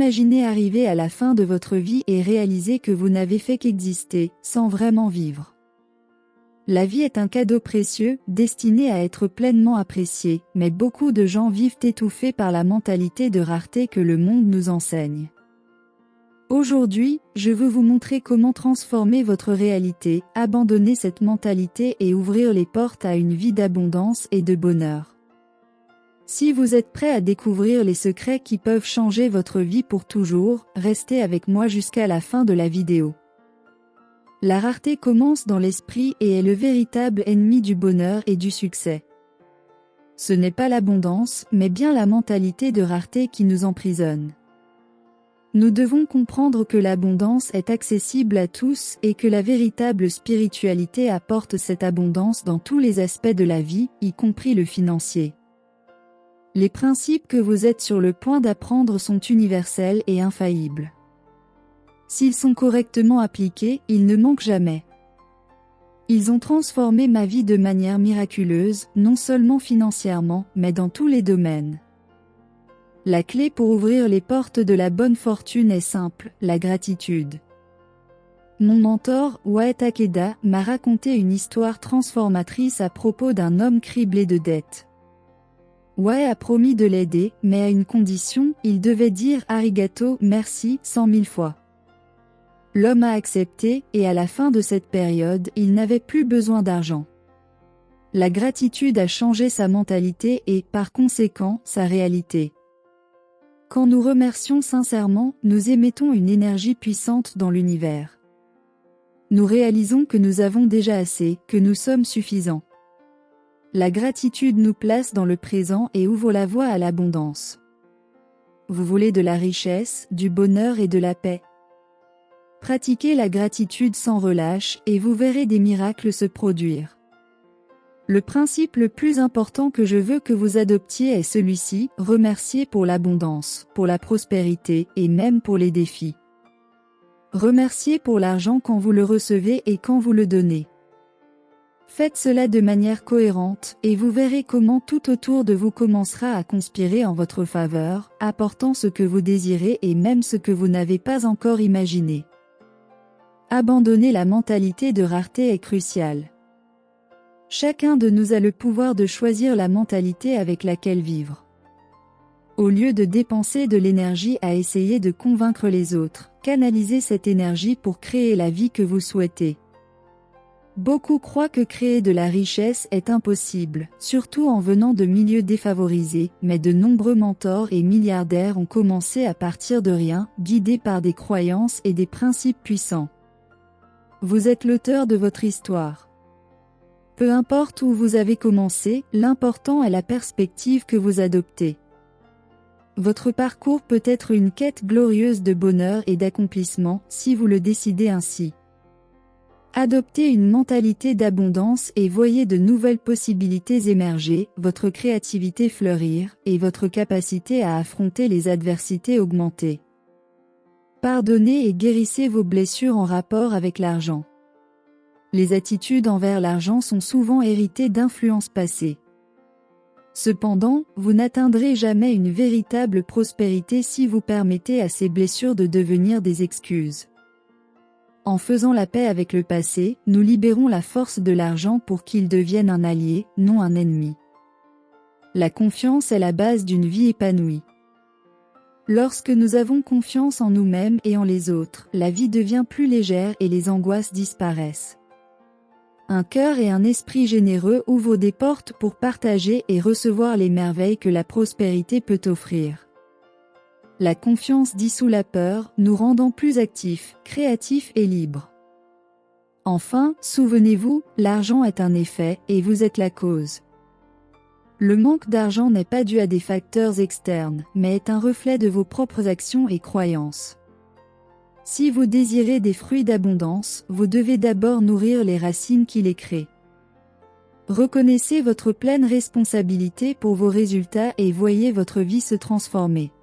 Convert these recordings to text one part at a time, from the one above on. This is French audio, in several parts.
imaginez arriver à la fin de votre vie et réaliser que vous n'avez fait qu'exister, sans vraiment vivre. La vie est un cadeau précieux, destiné à être pleinement apprécié, mais beaucoup de gens vivent étouffés par la mentalité de rareté que le monde nous enseigne. Aujourd'hui, je veux vous montrer comment transformer votre réalité, abandonner cette mentalité et ouvrir les portes à une vie d'abondance et de bonheur. Si vous êtes prêt à découvrir les secrets qui peuvent changer votre vie pour toujours, restez avec moi jusqu'à la fin de la vidéo. La rareté commence dans l'esprit et est le véritable ennemi du bonheur et du succès. Ce n'est pas l'abondance, mais bien la mentalité de rareté qui nous emprisonne. Nous devons comprendre que l'abondance est accessible à tous et que la véritable spiritualité apporte cette abondance dans tous les aspects de la vie, y compris le financier. Les principes que vous êtes sur le point d'apprendre sont universels et infaillibles. S'ils sont correctement appliqués, ils ne manquent jamais. Ils ont transformé ma vie de manière miraculeuse, non seulement financièrement, mais dans tous les domaines. La clé pour ouvrir les portes de la bonne fortune est simple, la gratitude. Mon mentor, Wyatt Takeda, m'a raconté une histoire transformatrice à propos d'un homme criblé de dettes. Wyatt a promis de l'aider, mais à une condition, il devait dire « arigato, merci » 100 000 fois. L'homme a accepté, et à la fin de cette période, il n'avait plus besoin d'argent. La gratitude a changé sa mentalité et, par conséquent, sa réalité. Quand nous remercions sincèrement, nous émettons une énergie puissante dans l'univers. Nous réalisons que nous avons déjà assez, que nous sommes suffisants. La gratitude nous place dans le présent et ouvre la voie à l'abondance. Vous voulez de la richesse, du bonheur et de la paix? Pratiquez la gratitude sans relâche et vous verrez des miracles se produire. Le principe le plus important que je veux que vous adoptiez est celui-ci, remercier pour l'abondance, pour la prospérité et même pour les défis. Remerciez pour l'argent quand vous le recevez et quand vous le donnez. Faites cela de manière cohérente et vous verrez comment tout autour de vous commencera à conspirer en votre faveur, apportant ce que vous désirez et même ce que vous n'avez pas encore imaginé. Abandonner la mentalité de rareté est crucial. Chacun de nous a le pouvoir de choisir la mentalité avec laquelle vivre. Au lieu de dépenser de l'énergie à essayer de convaincre les autres, canalisez cette énergie pour créer la vie que vous souhaitez. Beaucoup croient que créer de la richesse est impossible, surtout en venant de milieux défavorisés, mais de nombreux mentors et milliardaires ont commencé à partir de rien, guidés par des croyances et des principes puissants. Vous êtes l'auteur de votre histoire. Peu importe où vous avez commencé, l'important est la perspective que vous adoptez. Votre parcours peut être une quête glorieuse de bonheur et d'accomplissement, si vous le décidez ainsi. Adoptez une mentalité d'abondance et voyez de nouvelles possibilités émerger, votre créativité fleurir, et votre capacité à affronter les adversités augmenter. Pardonnez et guérissez vos blessures en rapport avec l'argent. Les attitudes envers l'argent sont souvent héritées d'influences passées. Cependant, vous n'atteindrez jamais une véritable prospérité si vous permettez à ces blessures de devenir des excuses. En faisant la paix avec le passé, nous libérons la force de l'argent pour qu'il devienne un allié, non un ennemi. La confiance est la base d'une vie épanouie. Lorsque nous avons confiance en nous-mêmes et en les autres, la vie devient plus légère et les angoisses disparaissent. Un cœur et un esprit généreux ouvrent des portes pour partager et recevoir les merveilles que la prospérité peut offrir. La confiance dissout la peur, nous rendant plus actifs, créatifs et libres. Enfin, souvenez-vous, l'argent est un effet, et vous êtes la cause. Le manque d'argent n'est pas dû à des facteurs externes, mais est un reflet de vos propres actions et croyances. Si vous désirez des fruits d'abondance, vous devez d'abord nourrir les racines qui les créent. Reconnaissez votre pleine responsabilité pour vos résultats et voyez votre vie se transformer.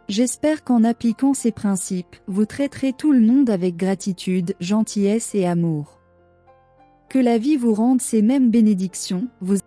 J'espère qu'en appliquant ces principes, vous traiterez tout le monde avec gratitude, gentillesse et amour. Que la vie vous rende ces mêmes bénédictions, vous